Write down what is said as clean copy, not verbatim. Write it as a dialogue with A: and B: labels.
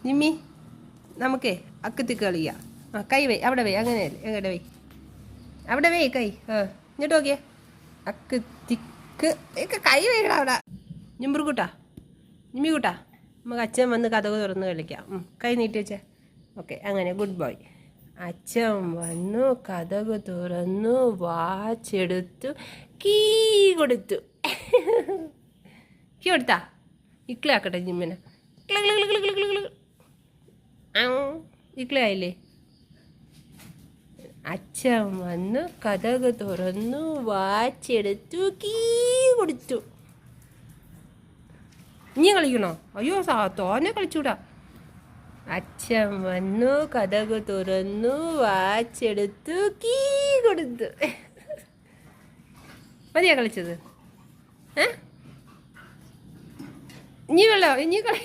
A: Jimmy നമുക്കേ അക്കത്തിക്ക് കളിക്കാം. ആ കൈ വൈ അവിടെ വൈ അങ്ങനെയല്ലേ എങ്ങോട്ട് വൈ അവിടെ വൈ കൈ. ആ ഇങ്ങോട്ട് നോക്കിയേ അക്കത്തിക്ക് കൈ വൈകട അവിടെ. ജിമ്പുർക്കൂട്ടാ ജിമ്മി കൂട്ടാ നമുക്ക് അച്ഛൻ വന്ന് കഥക് തുറന്ന് കളിക്കാം. കൈ നീട്ടി വെച്ചേ. ഓക്കെ അങ്ങനെ ഗുഡ് ബോയ്. അച്ഛൻ വന്നു കഥക് തുറന്നു വാച്ചെടുത്തു കീ കൊടുത്തു. കീ കൊടുത്താ ഇക്കളി ആക്കട്ടെ ജിമ്മിനെ. ഇക്കളി ആയില്ലേ? അച്ഛൻ വന്നു കഥക് തുറന്നു വാച്ചെടുത്തു കീ കൊടുത്തു. ഇനി കളിക്കണോ? അയ്യോ തോനെ കളിച്ചൂടാ. അച്ഛൻ വന്നു കഥക് തുറന്നു വാച്ചെടുത്തു കീ കൊടുത്തു. മതിയാ കളിച്ചത്? ഇനി കളി